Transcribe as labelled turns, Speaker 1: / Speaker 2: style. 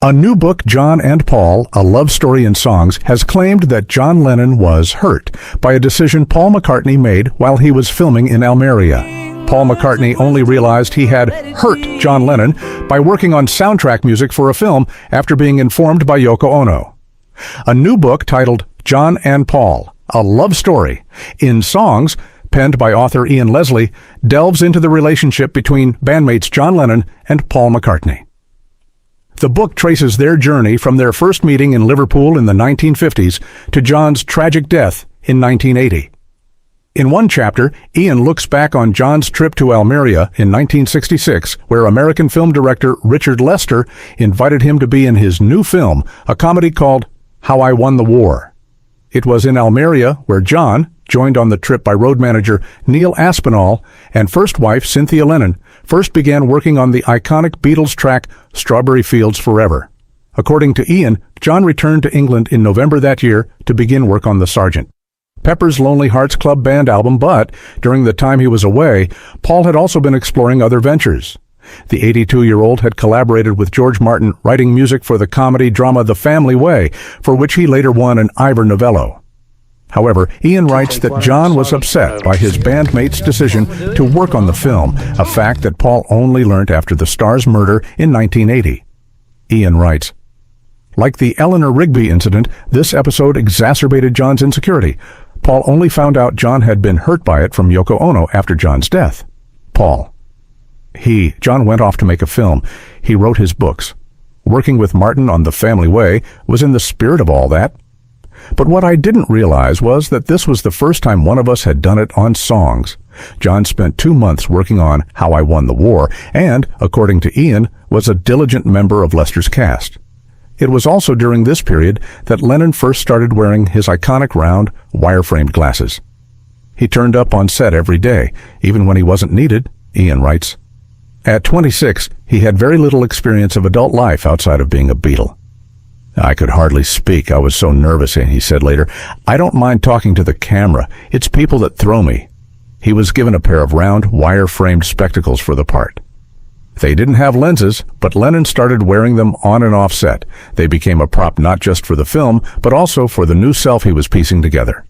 Speaker 1: A new book, John and Paul, A Love Story in Songs, has claimed that John Lennon was hurt by a decision Paul McCartney made while he was filming in Almeria. Paul McCartney only realized he had hurt John Lennon by working on soundtrack music for a film after being informed by Yoko Ono. A new book titled John and Paul, A Love Story in Songs, penned by author Ian Leslie, delves into the relationship between bandmates John Lennon and Paul McCartney. The book traces their journey from their first meeting in Liverpool in the 1950s to John's tragic death in 1980. In one chapter, Ian looks back on John's trip to Almeria in 1966, where American film director Richard Lester invited him to be in his new film, a comedy called How I Won the War. It was in Almeria where John, joined on the trip by road manager Neil Aspinall and first wife Cynthia Lennon, first began working on the iconic Beatles track Strawberry Fields Forever. According to Ian, John returned to England in November that year to begin work on the Sgt. Pepper's Lonely Hearts Club Band album, but during the time he was away, Paul had also been exploring other ventures. The 82-year-old had collaborated with George Martin writing music for the comedy drama The Family Way, for which he later won an Ivor Novello. However, Ian writes that John was upset by his bandmates' decision to work on the film, a fact that Paul only learned after the star's murder in 1980. Ian writes, "Like the Eleanor Rigby incident, this episode exacerbated John's insecurity. Paul only found out John had been hurt by it from Yoko Ono after John's death." Paul: John went off to make a film. He wrote his books. Working with Martin on The Family Way was in the spirit of all that. But what I didn't realize was that this was the first time one of us had done it on songs. John spent 2 months working on How I Won the War and, according to Ian, was a diligent member of Lester's cast. It was also during this period that Lennon first started wearing his iconic round, wire-framed glasses. He turned up on set every day, even when he wasn't needed, Ian writes. At 26, he had very little experience of adult life outside of being a Beatle. "I could hardly speak. I was so nervous," he said later. "I don't mind talking to the camera. It's people that throw me." He was given a pair of round, wire-framed spectacles for the part. They didn't have lenses, but Lennon started wearing them on and off set. They became a prop not just for the film, but also for the new self he was piecing together.